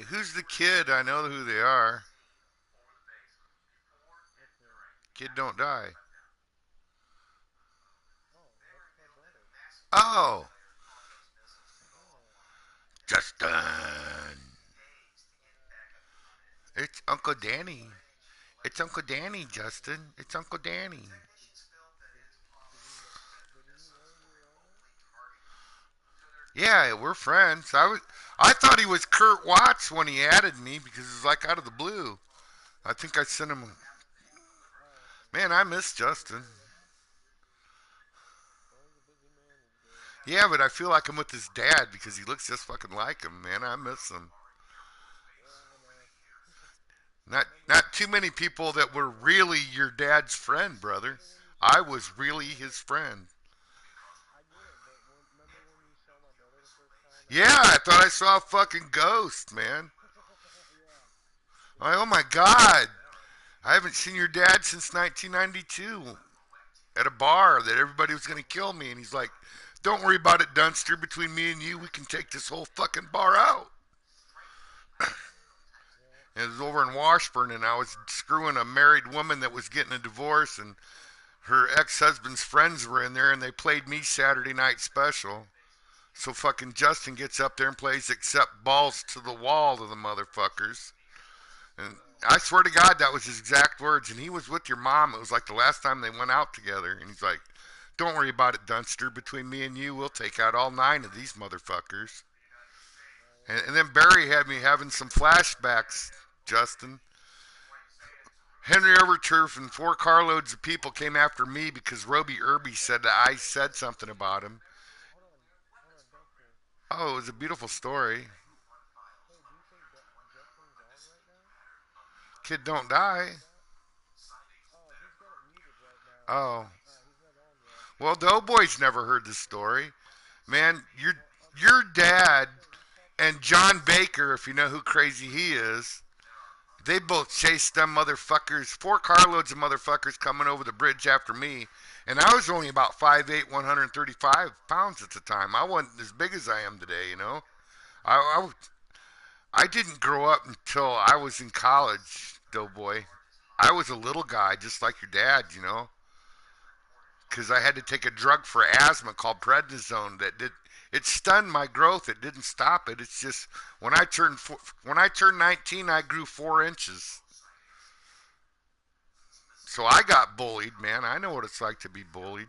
who's the kid? I know who they are. Kid don't die. Oh, Justin. It's Uncle Danny. It's Uncle Danny, Justin. It's Uncle Danny. Yeah, we're friends. I thought he was Kurt Watts when he added me because it was like out of the blue. I think I sent him. Man, I miss Justin. Yeah, but I feel like I'm with his dad because he looks just fucking like him. Man, I miss him. Not too many people that were really your dad's friend, brother. I was really his friend. Yeah, I thought I saw a fucking ghost, man. Oh my god. I haven't seen your dad since 1992 at a bar that everybody was going to kill me. And he's like, don't worry about it, Dunster. Between me and you, we can take this whole fucking bar out. And it was over in Washburn, and I was screwing a married woman that was getting a divorce, and her ex-husband's friends were in there, and they played me Saturday Night Special. So fucking Justin gets up there and plays "Accept Balls to the Wall" to the motherfuckers. And I swear to God, that was his exact words. And he was with your mom. It was like the last time they went out together. And he's like, don't worry about it, Dunster. Between me and you, we'll take out all 9 of these motherfuckers. And then Barry had me having some flashbacks, Justin. Henry Overturf and 4 carloads of people came after me because Roby Irby said that I said something about him. Oh, it was a beautiful story. Kid don't die. Oh. Well, the old boys never heard the story. Man, your dad and John Baker, if you know who crazy he is, they both chased them motherfuckers, 4 carloads of motherfuckers coming over the bridge after me. And I was only about 5'8", 135 pounds at the time. I wasn't as big as I am today, you know. I, I didn't grow up until I was in college, doughboy. I was a little guy, just like your dad, you know, because I had to take a drug for asthma called prednisone that did it stunned my growth. It didn't stop it. It's just when I turned 19, I grew 4 inches. So I got bullied, man. I know what it's like to be bullied.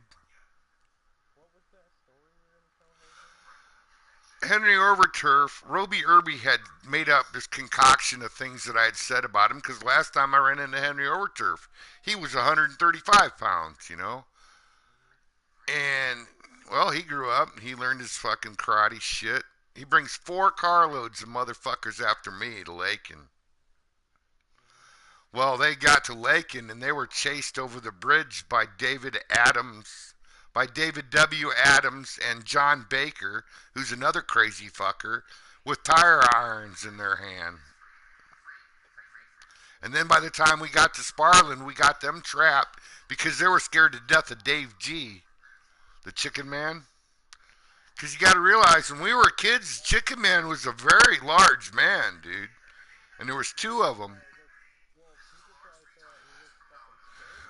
Henry Overturf, Roby Irby had made up this concoction of things that I had said about him because last time I ran into Henry Overturf, he was 135 pounds, you know. And, well, he grew up. He learned his fucking karate shit. He brings 4 carloads of motherfuckers after me to Lakin. Well, they got to Lakin and they were chased over the bridge by David W. Adams and John Baker, who's another crazy fucker, with tire irons in their hand. And then by the time we got to Sparland, we got them trapped because they were scared to death of Dave G, the Chicken Man. Because you got to realize, when we were kids, Chicken Man was a very large man, dude. And there was 2 of them.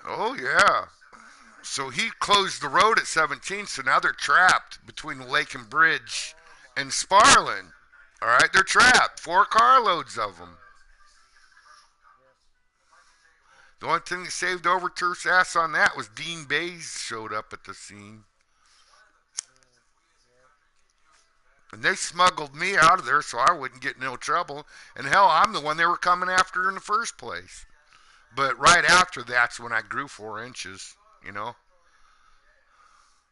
Oh, yeah. So he closed the road at 17, so now they're trapped between the Lake and Bridge and Sparland. All right, they're trapped. 4 carloads of them. The only thing that saved Overturf's ass on that was Dean Bays showed up at the scene. And they smuggled me out of there so I wouldn't get in no trouble. And hell, I'm the one they were coming after in the first place. But right after that's when I grew 4 inches, you know.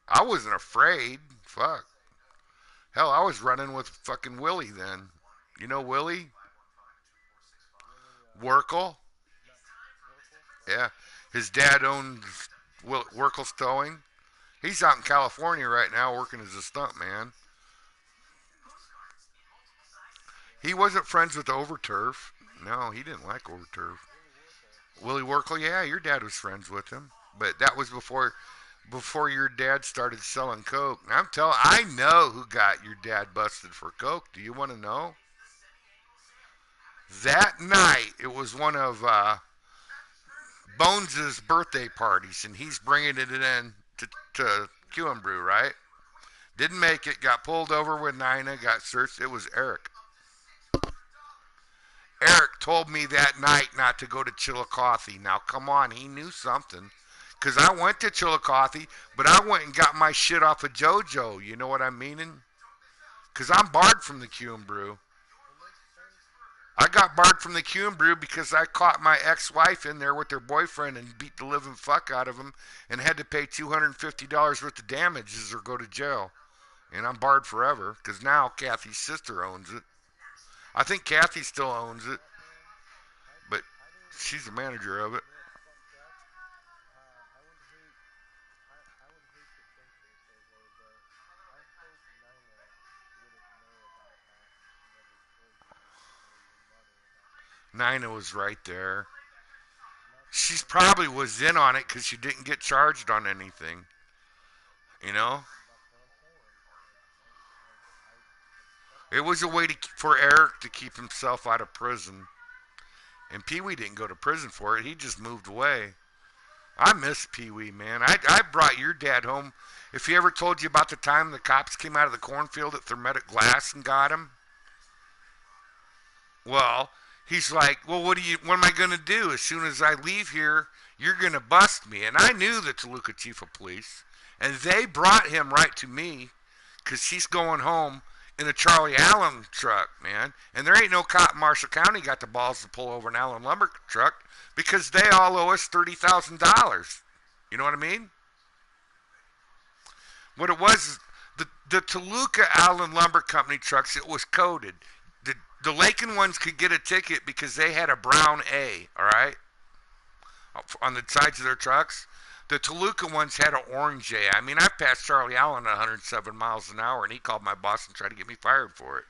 I wasn't afraid. Fuck. Hell, I was running with fucking Willie then. You know Willie? Workle? Yeah. His dad owns Workle's Towing. He's out in California right now working as a stunt man. He wasn't friends with Overturf. No, he didn't like Overturf. Willie Workle, yeah, your dad was friends with him. But that was before your dad started selling coke. And I know who got your dad busted for coke. Do you want to know? That night, it was one of Bones' birthday parties, and he's bringing it in to Q and Brew, right? Didn't make it, got pulled over with Nina, got searched. It was Eric. Eric told me that night not to go to Chillicothe. Now, come on, he knew something. Because I went to Chillicothe, but I went and got my shit off of JoJo. You know what I'm meaning? Because I'm barred from the Q and Brew. I got barred from the Q and Brew because I caught my ex-wife in there with her boyfriend and beat the living fuck out of him and had to pay $250 worth of damages or go to jail. And I'm barred forever because now Kathy's sister owns it. I think Kathy still owns it, but she's the manager of it. Nina was right there. She's probably was in on it because she didn't get charged on anything. You know, it was a way for Eric to keep himself out of prison, and Pee Wee didn't go to prison for it. He just moved away. I miss Pee Wee, man. I brought your dad home. If he ever told you about the time the cops came out of the cornfield at Thermetic Glass and got him, well, he's like, well, what am I gonna do? As soon as I leave here, you're gonna bust me. And I knew the Toluca chief of police, and they brought him right to me, cause he's going home in a Charlie Allen truck, man. And there ain't no cop in Marshall County got the balls to pull over an Allen lumber truck because they all owe us $30,000. You know what I mean? What it was, the Toluca Allen Lumber Company trucks, it was coded. The Lakin ones could get a ticket because they had a brown A, all right, on the sides of their trucks. The Toluca ones had an orange A. I mean, I passed Charlie Allen at 107 miles an hour, and he called my boss and tried to get me fired for it.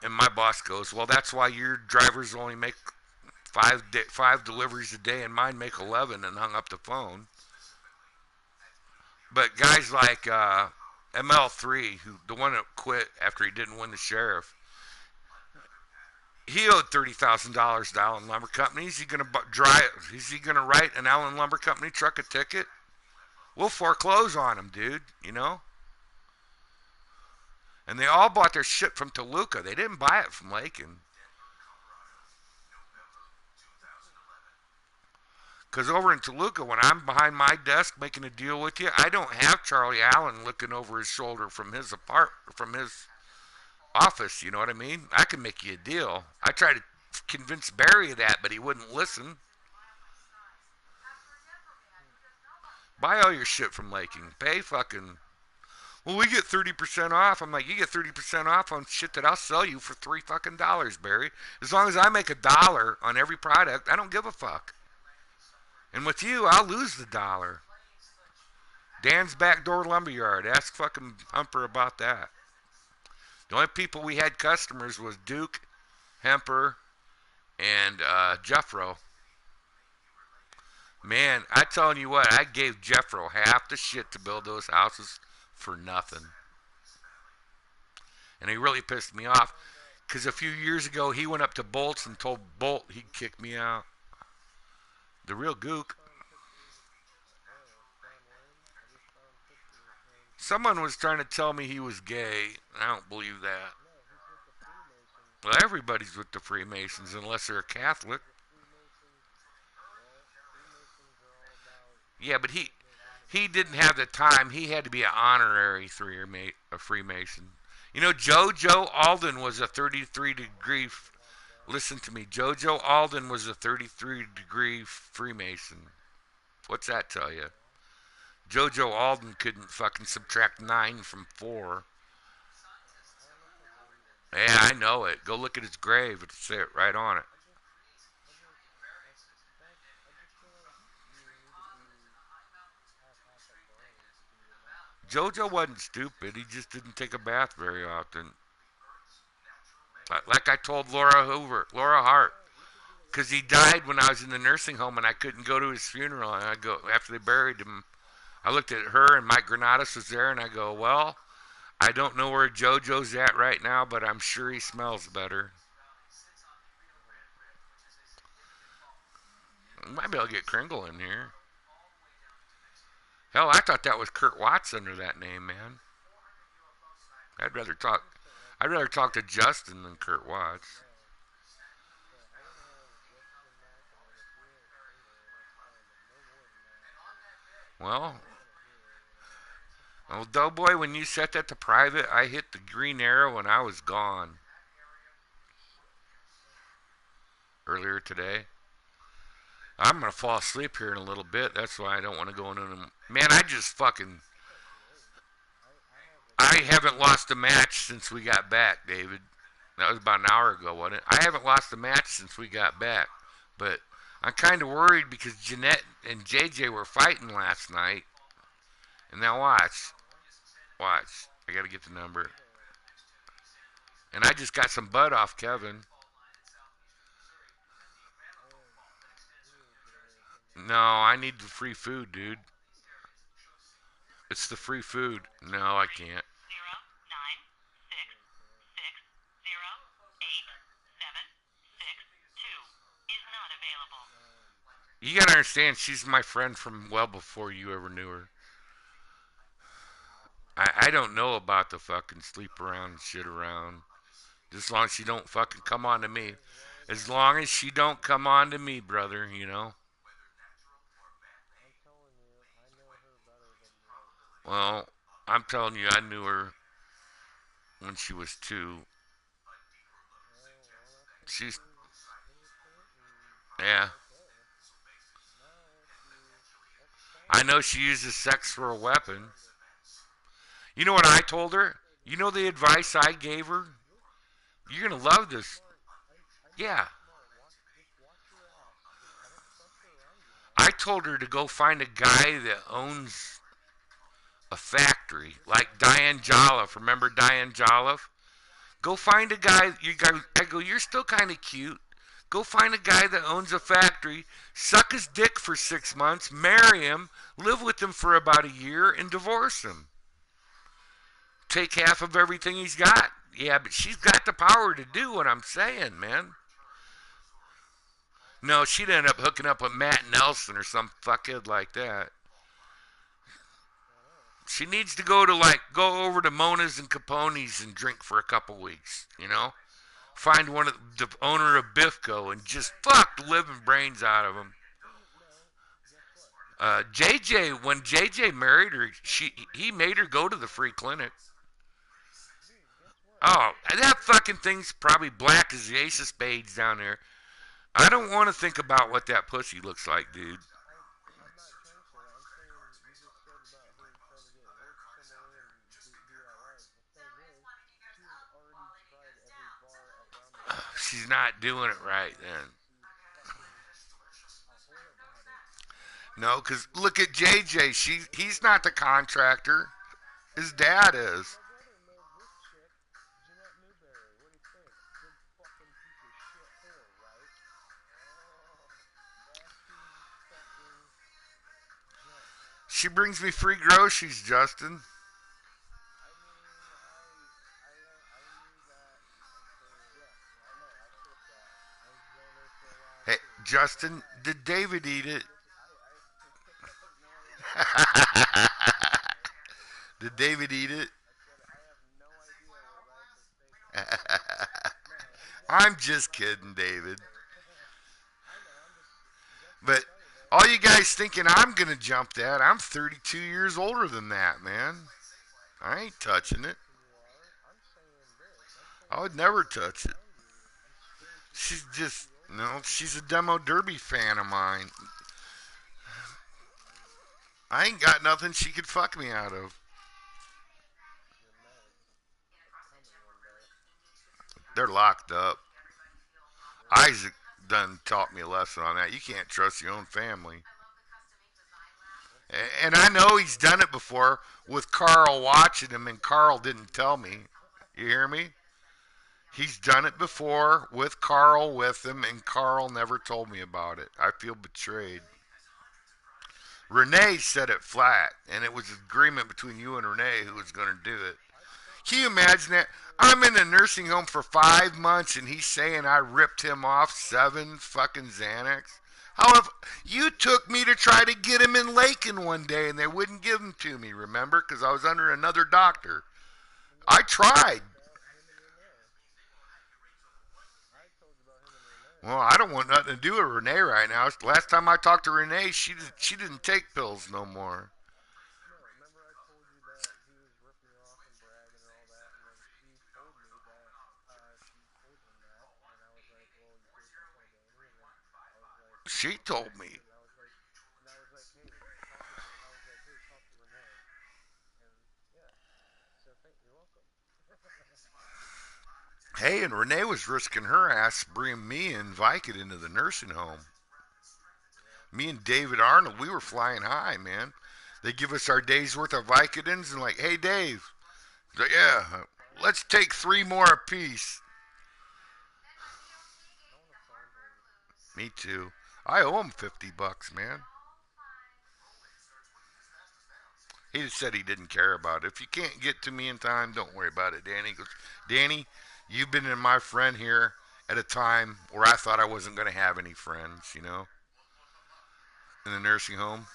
And my boss goes, "Well, that's why your drivers only make five deliveries a day, and mine make 11," and hung up the phone. But guys like ML3, who the one that quit after he didn't win the sheriff, he owed $30,000 to Allen Lumber Company. Is he gonna drive? Is he gonna write an Allen Lumber Company truck a ticket? We'll foreclose on him, dude. You know. And they all bought their shit from Toluca. They didn't buy it from Lakin. Because over in Toluca, when I'm behind my desk making a deal with you, I don't have Charlie Allen looking over his shoulder from his office. You know what I mean? I can make you a deal. I tried to convince Barry of that, but he wouldn't listen. Buy all your shit from Laking. Pay fucking. Well, we get 30% off. I'm like, you get 30% off on shit that I'll sell you for $3 fucking, Barry. As long as I make $1 on every product, I don't give a fuck. And with you, I'll lose the dollar. Dan's Backdoor Lumberyard. Ask fucking Humper about that. The only people we had customers was Duke, Hemper, and Jeffro. Man, I telling you what, I gave Jeffro half the shit to build those houses for nothing. And he really pissed me off because a few years ago he went up to Bolts and told Bolt he'd kick me out. The real gook. Someone was trying to tell me he was gay. I don't believe that. Well, everybody's with the Freemasons unless they're a Catholic. Yeah, but he didn't have the time. He had to be an honorary a Freemason. You know, JoJo Alden was a 33-degree. Listen to me. JoJo Alden was a 33-degree Freemason. What's that tell you? JoJo Alden couldn't fucking subtract 9 from 4. Yeah, I know it. Go look at his grave. It'll say it right on it. JoJo wasn't stupid. He just didn't take a bath very often. Like I told Laura Hart, because he died when I was in the nursing home and I couldn't go to his funeral. And I go after they buried him. I looked at her and Mike Granados was there, and I go, well, I don't know where JoJo's at right now, but I'm sure he smells better. Might be able to get Kringle in here. Hell, I thought that was Kurt Watts under that name, man. I'd rather talk. I'd rather talk to Justin than Kurt Watts. Well, well, Doughboy, when you set that to private, I hit the green arrow and I was gone earlier today. I'm gonna fall asleep here in a little bit. That's why I don't want to go into them. Man, I just fucking. I haven't lost a match since we got back, David. That was about an hour ago, wasn't it? I haven't lost a match since we got back, but I'm kind of worried because Jeanette and JJ were fighting last night. And now watch. I gotta get the number. And I just got some bud off Kevin. No, I need the free food, dude. It's the free food. No, I can't. You gotta understand, she's my friend from well before you ever knew her. I don't know about the fucking sleep around and shit around. Just as long as she don't fucking come on to me. As long as she don't come on to me, brother, you know? Well, I'm telling you, I knew her when she was 2. She's, yeah. I know she uses sex for a weapon. You know what I told her? You know the advice I gave her? You're gonna love this. Yeah. I told her to go find a guy that owns a factory, like Diane Jolliffe. Remember Diane Jolliffe? Go find a guy. I go. You're still kind of cute. Go find a guy that owns a factory. Suck his dick for 6 months. Marry him. Live with him for about a year and divorce him. Take half of everything he's got. Yeah, but she's got the power to do what I'm saying, man. No, she'd end up hooking up with Matt Nelson or some fuckhead like that. She needs to go over to Mona's and Capone's and drink for a couple weeks, you know? Find one of the owner of Bifco and just fuck the living brains out of him. JJ, when JJ married her, he made her go to the free clinic. Oh, that fucking thing's probably black as the ace of spades down there. I don't want to think about what that pussy looks like, dude. She's not doing it right then. No, because look at JJ. He's not the contractor. His dad is. She brings me free groceries, Justin. Hey, Justin, did David eat it? Did David eat it? I'm just kidding, David. But all you guys thinking I'm gonna jump that? I'm 32 years older than that, man. I ain't touching it. I would never touch it. She's just no. She's a demo derby fan of mine. I ain't got nothing she could fuck me out of. They're locked up. Isaac done taught me a lesson on that. You can't trust your own family. And I know he's done it before with Carl watching him, and Carl didn't tell me. You hear me? He's done it before with Carl with him, and Carl never told me about it. I feel betrayed. Renee said it flat, and it was an agreement between you and Renee who was going to do it. Can you imagine that? I'm in a nursing home for 5 months and he's saying I ripped him off 7 fucking Xanax. However, you took me to try to get him in Lakin one day and they wouldn't give him to me, remember? Because I was under another doctor. I tried. Well, I don't want nothing to do with Renee right now. Last time I talked to Renee, she didn't take pills no more. She told me. Hey, and Renee was risking her ass bringing me and Vicod into the nursing home. Me and David Arnold, we were flying high, man. They give us our day's worth of Vicodins and like, hey, Dave. He's like, yeah, let's take 3 more apiece. Me too. I owe him $50, man. He just said he didn't care about it. If you can't get to me in time, don't worry about it, Danny. He goes, Danny, you've been my friend here at a time where I thought I wasn't going to have any friends, in the nursing home.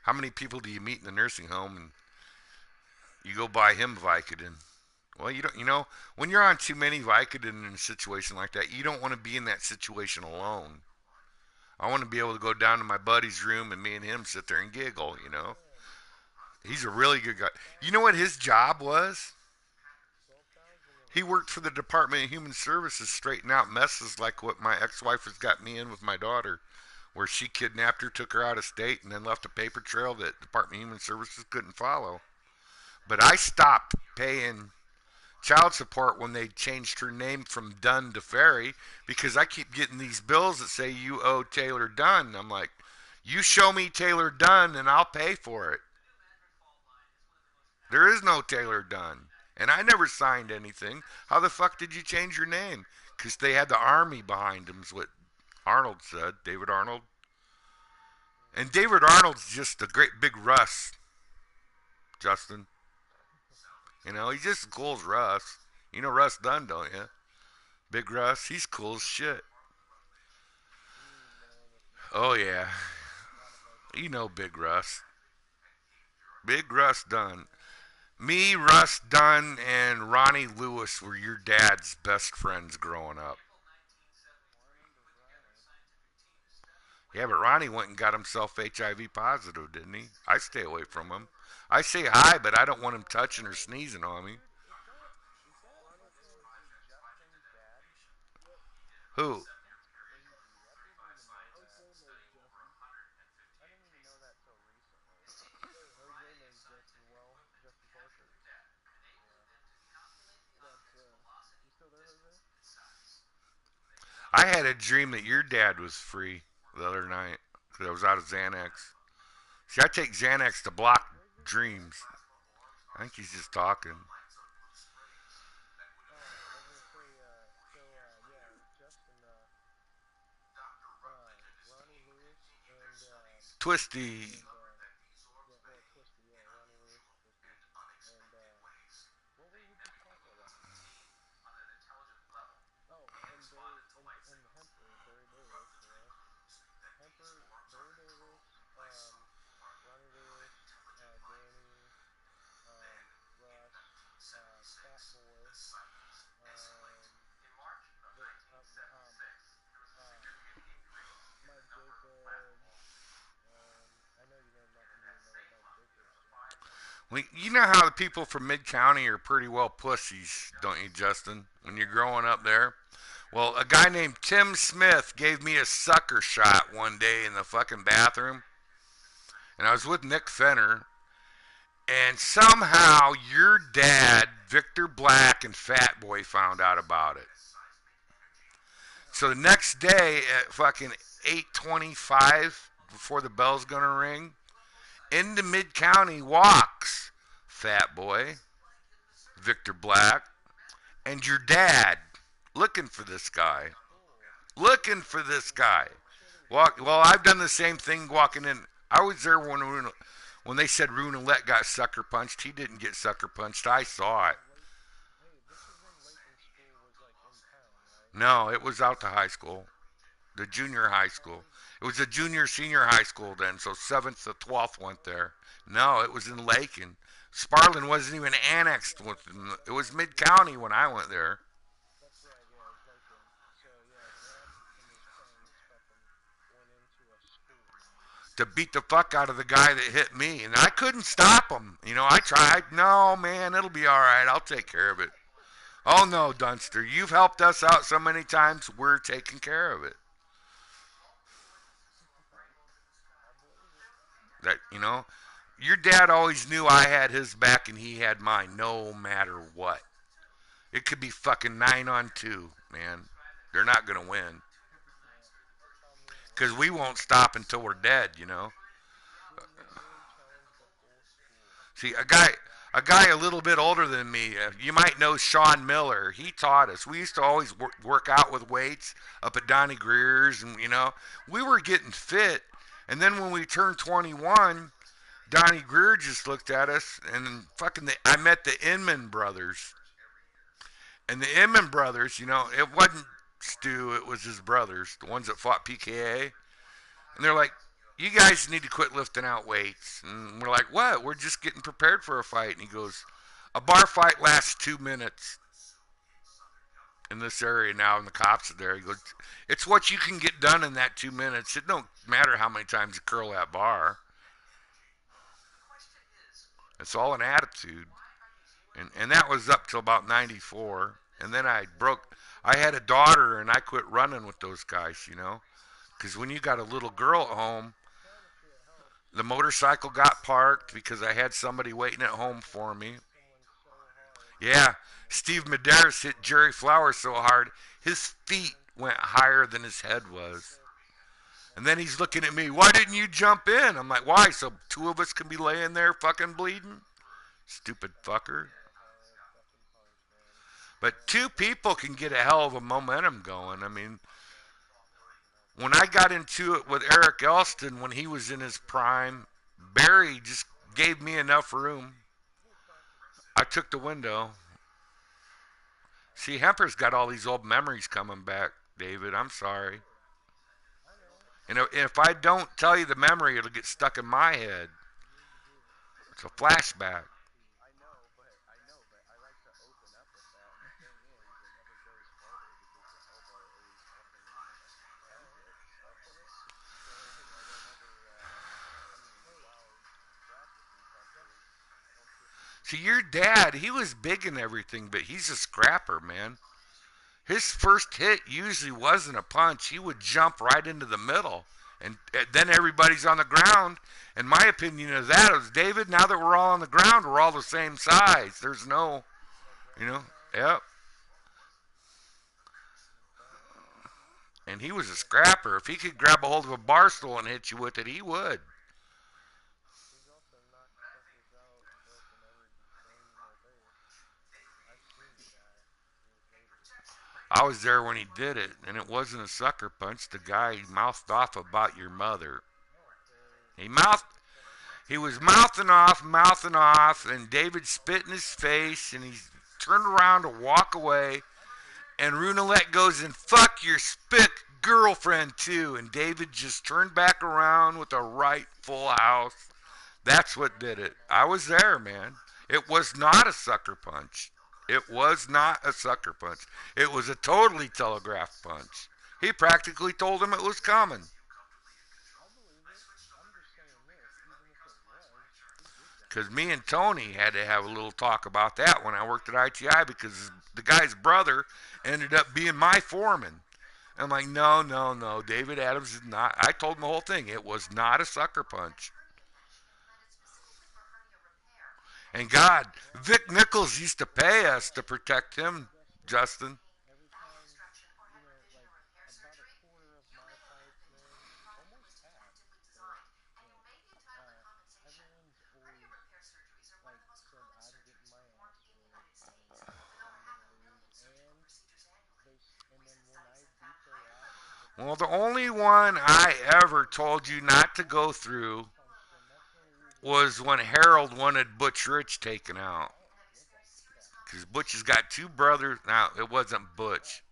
How many people do you meet in the nursing home and you go buy him Vicodin? Well, you don't, when you're on too many Vicodin in a situation like that, you don't want to be in that situation alone. I want to be able to go down to my buddy's room and me and him sit there and giggle. He's a really good guy. You know what his job was? He worked for the Department of Human Services, straightening out messes like what my ex-wife has got me in with my daughter, where she kidnapped her, took her out of state, and then left a paper trail that Department of Human Services couldn't follow. But I stopped paying child support when they changed her name from Dunn to Ferry because I keep getting these bills that say you owe Taylor Dunn. I'm like, you show me Taylor Dunn and I'll pay for it. There is no Taylor Dunn. And I never signed anything. How the fuck did you change your name? Because they had the army behind them, is what Arnold said, David Arnold. And David Arnold's just a great big Russ, Justin. He's just as cool as Russ. You know Russ Dunn, don't you? Big Russ, he's cool as shit. Oh, yeah. Big Russ. Big Russ Dunn. Me, Russ Dunn, and Ronnie Lewis were your dad's best friends growing up. Yeah, but Ronnie went and got himself HIV positive, didn't he? I stay away from him. I say hi, but I don't want him touching or sneezing on me. Who? I had a dream that your dad was free the other night because I was out of Xanax. See, I take Xanax to block dreams. I think he's just talking. Twisty. Well, you know how the people from Mid County are pretty well pussies, don't you, Justin? When you're growing up there. Well, a guy named Tim Smith gave me a sucker shot one day in the fucking bathroom, and I was with Nick Fenner, and somehow your dad, Victor Black, and Fat Boy found out about it. So the next day at fucking 8:25, before the bell's gonna ring, into Mid County walks Fat Boy, Victor Black, and your dad, looking for this guy. Looking for this guy. Well, I've done the same thing walking in. I was there when they said Runelette got sucker punched. He didn't get sucker punched. I saw it. No, it was out to high school, the junior high school. It was a junior senior high school then, so 7th to 12th went there. No, it was in Lakin. Sparlin wasn't even annexed with them. It was mid county when I went there. To beat the fuck out of the guy that hit me, and I couldn't stop him. I tried. No, man, it'll be all right. I'll take care of it. Oh no, Dunster, you've helped us out so many times. We're taking care of it. That your dad always knew I had his back and he had mine, no matter what. It could be fucking 9-2, man. They're not gonna win because we won't stop until we're dead. See, a guy a little bit older than me, you might know Sean Miller. He taught us. We used to always work out with weights up at Donnie Greer's, and we were getting fit. And then when we turned 21, Donnie Greer just looked at us, and I met the Inman brothers. And the Inman brothers, it wasn't Stu, it was his brothers, the ones that fought PKA. And they're like, you guys need to quit lifting out weights. And we're like, what? We're just getting prepared for a fight. And he goes, a bar fight lasts 2 minutes in this area now, and the cops are there. He goes, it's what you can get done in that 2 minutes. It don't matter how many times you curl that bar. It's all an attitude. And that was up till about 94. And then I had a daughter, and I quit running with those guys. Because when you got a little girl at home, the motorcycle got parked because I had somebody waiting at home for me. Yeah, Steve Medeiros hit Jerry Flowers so hard, his feet went higher than his head was. And then he's looking at me, why didn't you jump in? I'm like, why? So two of us can be laying there fucking bleeding? Stupid fucker. But two people can get a hell of a momentum going. I mean, when I got into it with Eric Elston when he was in his prime, Barry just gave me enough room. I took the window. See, Hemper's got all these old memories coming back, David. I'm sorry. And if I don't tell you the memory, it'll get stuck in my head. It's a flashback. See, your dad, he was big and everything, but he's a scrapper, man. His first hit usually wasn't a punch. He would jump right into the middle. And then everybody's on the ground. And my opinion of that is, David, now that we're all on the ground, we're all the same size. There's no, yep. And he was a scrapper. If he could grab a hold of a bar stool and hit you with it, he would. I was there when he did it, and it wasn't a sucker punch. The guy mouthed off about your mother. He mouthed. He was mouthing off, and David spit in his face, and he turned around to walk away, and Runelette goes and fuck your spit girlfriend too, and David just turned back around with a right full house. That's what did it. I was there, man. It was not a sucker punch. It was not a sucker punch. It was a totally telegraphed punch. He practically told him it was coming. Because me and Tony had to have a little talk about that when I worked at ITI because the guy's brother ended up being my foreman. I'm like, no, no, no. David Adams is not. I told him the whole thing. It was not a sucker punch. And God, Vic Nichols used to pay us to protect him, Justin. Well, the only one I ever told you not to go through was when Harold wanted Butch Rich taken out. Because Butch has got two brothers. Now, it wasn't Butch.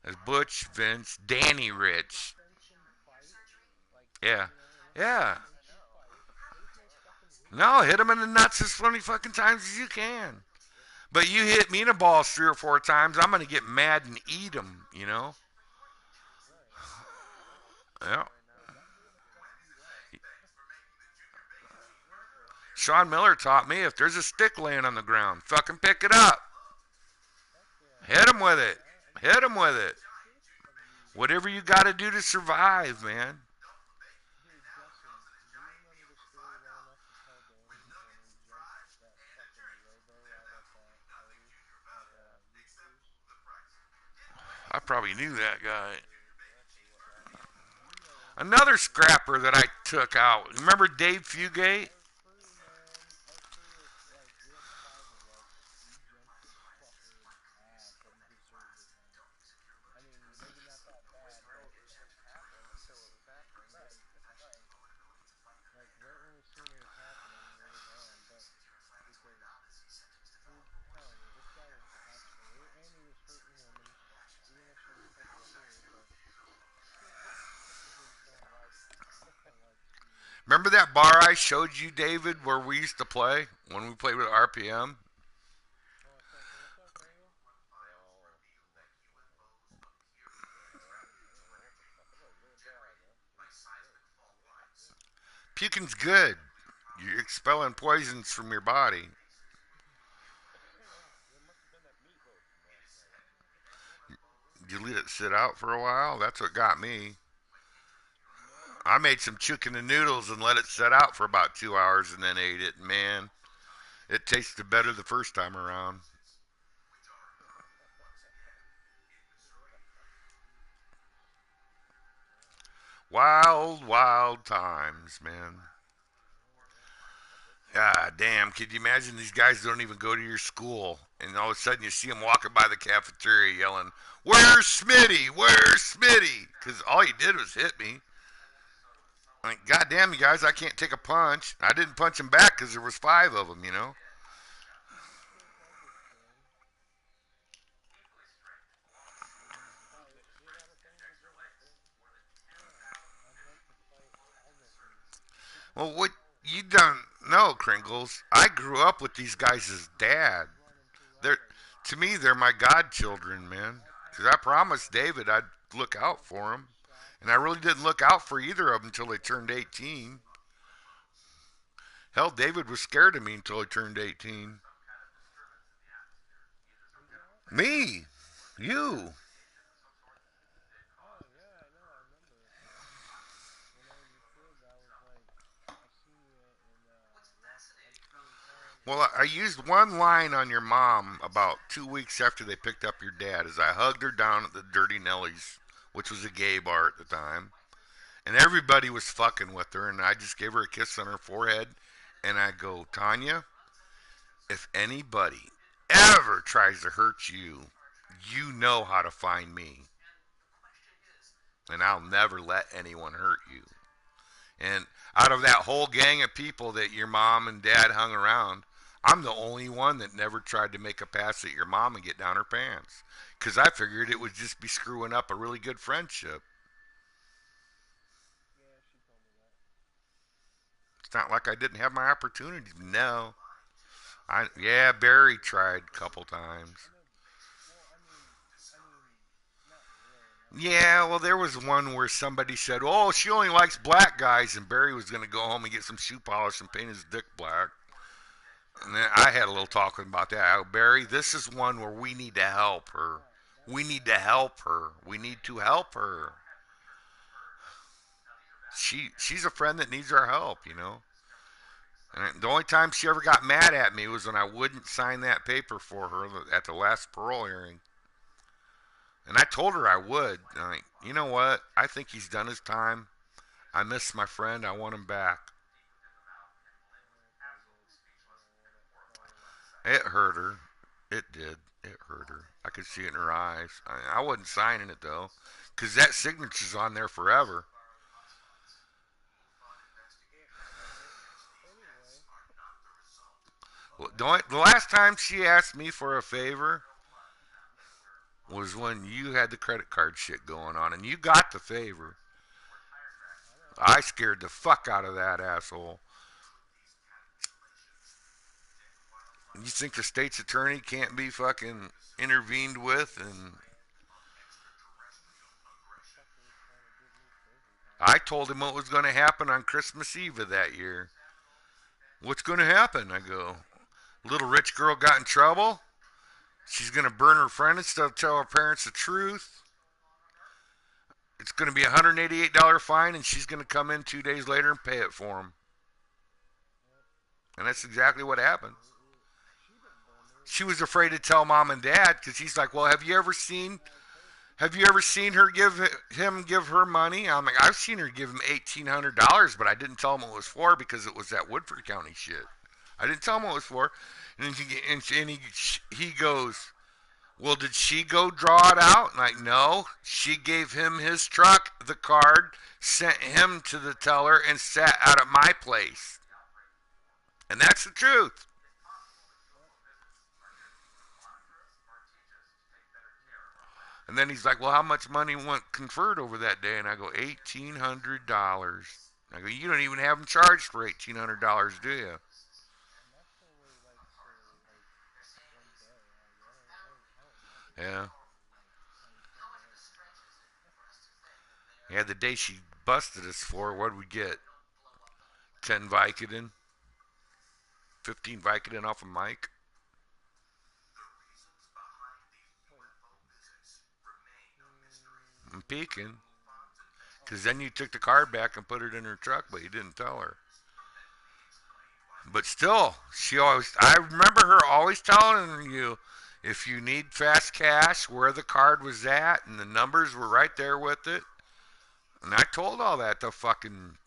It's Butch, Vince, Danny Rich. Yeah. Yeah. No, hit him in the nuts as many fucking times as you can. But you hit me in the balls 3 or 4 times, I'm going to get mad and eat them, you know? Yeah. Sean Miller taught me if there's a stick laying on the ground, fucking pick it up. Hit him with it. Hit him with it. Whatever you got to do to survive, man. I probably knew that guy. Another scrapper that I took out. Remember Dave Fugate? Remember that bar I showed you, David, where we used to play when we played with RPM? Puking's good. You're expelling poisons from your body. You let it sit out for a while. That's what got me. I made some chicken and noodles and let it set out for about 2 hours and then ate it. Man, it tasted better the first time around. Wild, wild times, man. Ah, damn. Could you imagine these guys don't even go to your school? And all of a sudden you see them walking by the cafeteria yelling, "Where's Smitty? Where's Smitty?" Because all he did was hit me. Like, goddamn, you guys, I can't take a punch. I didn't punch him back because there was 5 of them, you know? Well, what you don't know, Kringles, I grew up with these guys as dad. They're, to me, they're my godchildren, man. Because I promised David I'd look out for him. And I really didn't look out for either of them until they turned 18. Hell, David was scared of me until he turned 18. Me, you. Well, I used one line on your mom about 2 weeks after they picked up your dad as I hugged her down at the Dirty Nellies, which was a gay bar at the time. And everybody was fucking with her, and I just gave her a kiss on her forehead, and I go, Tanya, if anybody ever tries to hurt you, you know how to find me, and I'll never let anyone hurt you. And out of that whole gang of people that your mom and dad hung around, I'm the only one that never tried to make a pass at your mom and get down her pants. Because I figured it would just be screwing up a really good friendship. It's not like I didn't have my opportunities. No. Yeah, Barry tried a couple times. Yeah, well, there was one where somebody said, "Oh, she only likes black guys," and Barry was going to go home and get some shoe polish and paint his dick black. And then I had a little talking about that. Barry, this is one where we need to help her. We need to help her. We need to help her. She's a friend that needs our help, you know. And the only time she ever got mad at me was when I wouldn't sign that paper for her at the last parole hearing. And I told her I would. Like, you know what? I think he's done his time. I miss my friend. I want him back. It hurt her. It did. It hurt her. I could see it in her eyes. I wasn't signing it though, because that signature's on there forever. The last time she asked me for a favor was when you had the credit card shit going on, and you got the favor. I scared the fuck out of that asshole. You think the state's attorney can't be fucking intervened with? And I told him what was going to happen on Christmas Eve of that year. What's going to happen? I go, little rich girl got in trouble. She's going to burn her friend instead of tell her parents the truth. It's going to be a $188 fine, and she's going to come in 2 days later and pay it for him. And that's exactly what happened. She was afraid to tell mom and dad because she's like, "Well, have you ever seen her give her money?" I'm like, "I've seen her give him $1,800, but I didn't tell him what it was for because it was that Woodford County shit. I didn't tell him what it was for." And he goes, "Well, did she go draw it out?" And like, no, she gave him his truck, the card, sent him to the teller, and sat out at my place. And that's the truth. And then he's like, "Well, how much money went conferred over that day?" And I go, $1,800. I go, "You don't even have them charged for $1,800, do you?" Yeah. Yeah, the day she busted us for, what did we get? 10 Vicodin, 15 Vicodin off of Mike. I'm peeking. Because then you took the card back and put it in her truck, but you didn't tell her. But still, I remember her always telling you, if you need fast cash, where the card was at, and the numbers were right there with it. And I told all that to fucking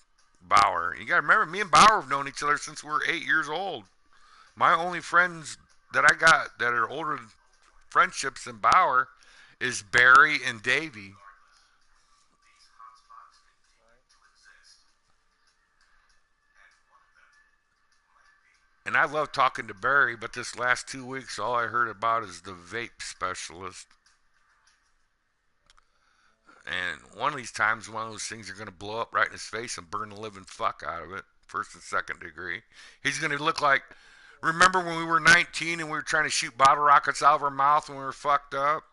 Bauer. You gotta remember, me and Bauer have known each other since we were 8 years old. My only friends that I got that are older friendships than Bauer is Barry and Davey. And I love talking to Barry, but this last 2 weeks, all I heard about is the vape specialist. And one of these times, one of those things are going to blow up right in his face and burn the living fuck out of it, first and second degree. He's going to look like. Remember when we were 19 and we were trying to shoot bottle rockets out of our mouth when we were fucked up?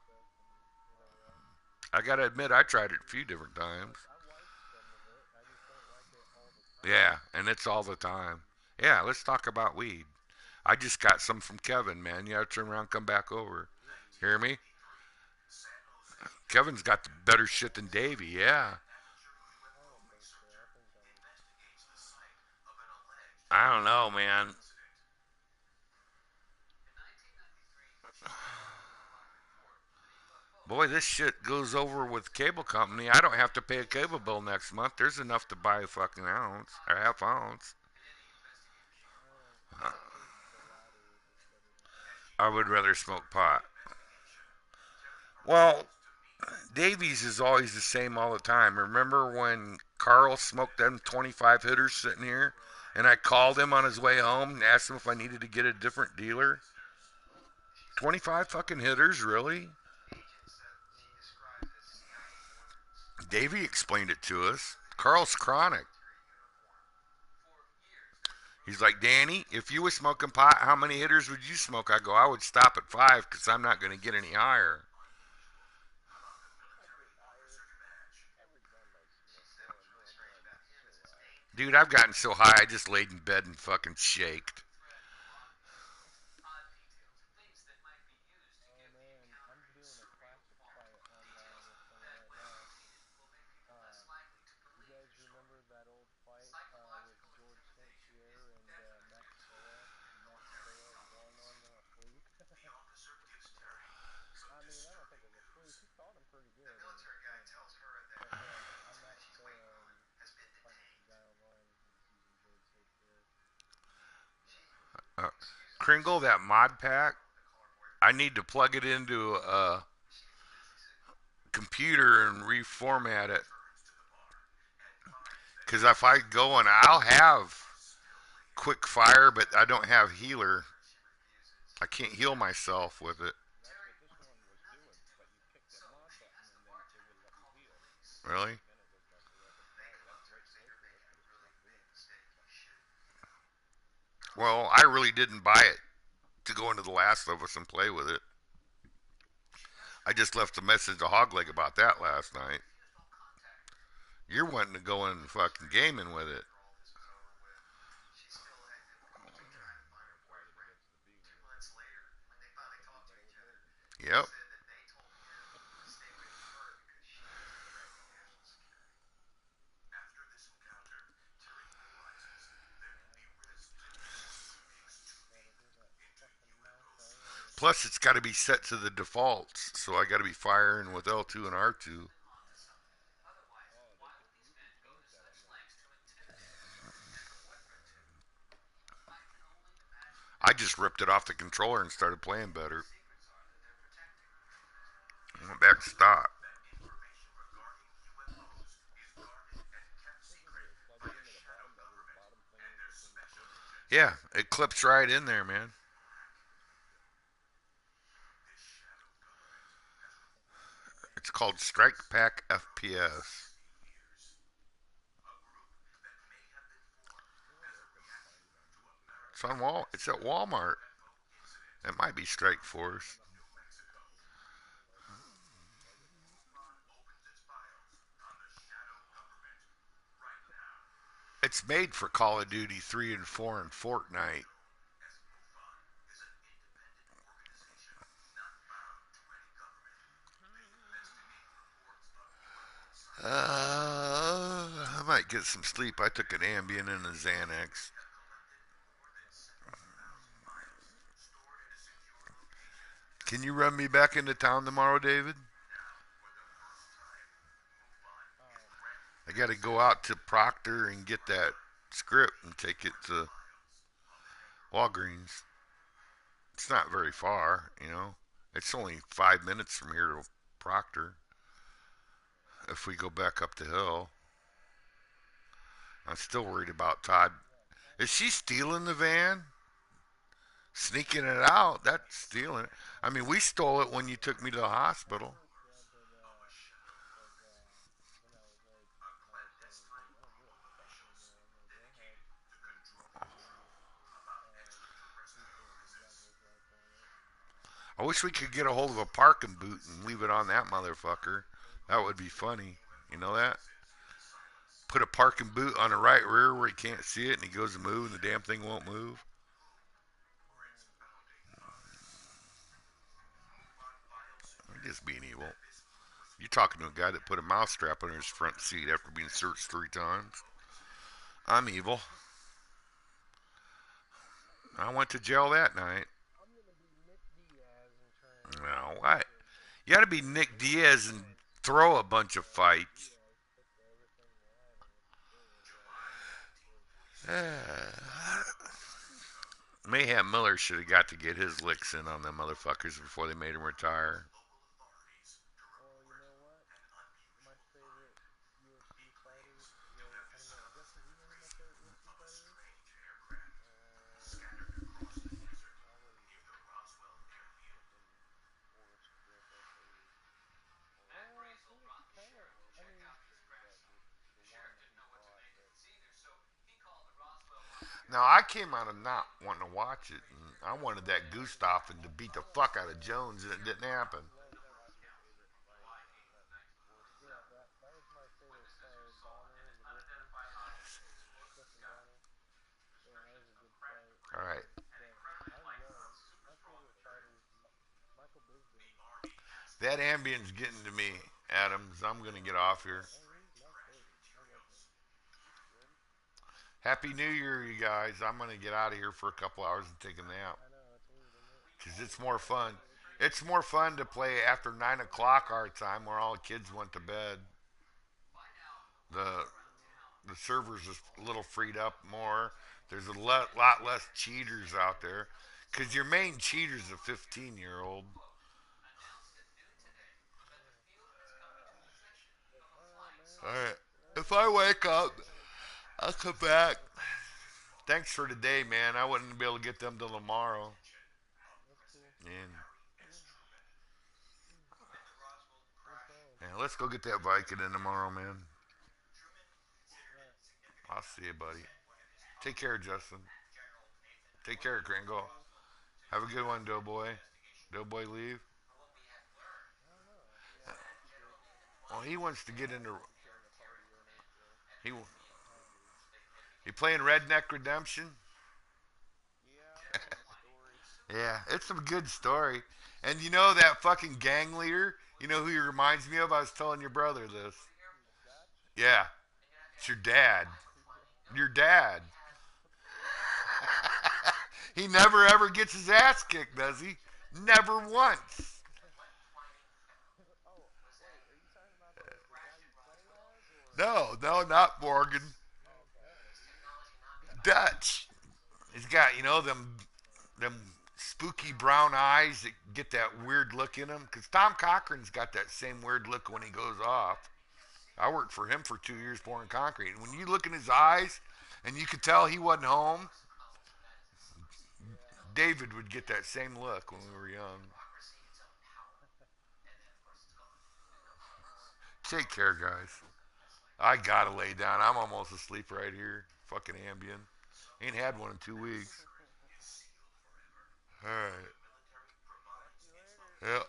I got to admit, I tried it a few different times. Yeah, and it's all the time. Yeah, let's talk about weed. I just got some from Kevin, man. You got to turn around and come back over. Hear me? Kevin's got the better shit than Davey, yeah. I don't know, man. Boy, this shit goes over with cable company. I don't have to pay a cable bill next month. There's enough to buy a fucking ounce or half ounce. I would rather smoke pot. Well, Davies is always the same all the time. Remember when Carl smoked them 25 hitters sitting here? And I called him on his way home and asked him if I needed to get a different dealer? 25 fucking hitters, really? Davey explained it to us. Carl's chronic. He's like, "Danny, if you were smoking pot, how many hitters would you smoke?" I go, "I would stop at 5 because I'm not going to get any higher." Dude, I've gotten so high I just laid in bed and fucking shaked. Uh, Kringle, that mod pack, I need to plug it into a computer and reformat it. Because if I go and I'll have quick fire, but I don't have healer. I can't heal myself with it. Really? Well, I really didn't buy it to go into The Last of Us and play with it. I just left a message to Hogleg about that last night. You're wanting to go in fucking gaming with it. Yep. Plus, it's got to be set to the defaults, so I got to be firing with L2 and R2. I just ripped it off the controller and started playing better. I went back to stop. Yeah, it clips right in there, man. It's called Strike Pack FPS. It's on Wall. It's at Walmart. It might be Strike Force. It's made for Call of Duty 3 and 4 and Fortnite. I might get some sleep. I took an Ambien and a Xanax. Can you run me back into town tomorrow, David? I got to go out to Proctor and get that script and take it to Walgreens. It's not very far, you know. It's only 5 minutes from here to Proctor. If we go back up the hill, I'm still worried about Todd. Is she stealing the van? Sneaking it out? That's stealing it. I mean, we stole it when you took me to the hospital. I wish we could get a hold of a parking boot and leave it on that motherfucker. That would be funny. You know that? Put a parking boot on the right rear where he can't see it and he goes to move and the damn thing won't move. I'm just being evil. You're talking to a guy that put a mousetrap on his front seat after being searched 3 times. I'm evil. I went to jail that night. No, what? You got to be Nick Diaz and throw a bunch of fights. Mayhem Miller should have got to get his licks in on them motherfuckers before they made him retire. Now I came out of not wanting to watch it, and I wanted that Gustav and to beat the fuck out of Jones, and it didn't happen. All right, that ambience getting to me, Adams. I'm gonna get off here. Happy New Year, you guys. I'm gonna get out of here for a couple hours and take a nap because it's more fun. It's more fun to play after 9 o'clock our time, where all the kids went to bed. The the servers is a little freed up more. There's a lot less cheaters out there because your main cheater's a 15-year-old. All right. If I wake up, I'll come back. Thanks for today, man. I wouldn't be able to get them till tomorrow. And let's go get that Viking in tomorrow, man. I'll see you, buddy. Take care, Justin. Take care, Gringo. Have a good one, Doughboy. Doughboy leave. Well, he wants to get into. He he playing Redneck Redemption. Yeah, it's a good story. And you know that fucking gang leader? You know who he reminds me of? I was telling your brother this. Yeah, it's your dad. Your dad. He never ever gets his ass kicked, does he? Never once. No, no, not Morgan. Dutch. He's got, them spooky brown eyes that get that weird look in him. Because Tom Cochran's got that same weird look when he goes off. I worked for him for 2 years pouring concrete. And when you look in his eyes and you could tell he wasn't home, David would get that same look when we were young. Take care, guys. I gotta lay down. I'm almost asleep right here. Fucking Ambien. Ain't had one in 2 weeks. All right. Yep.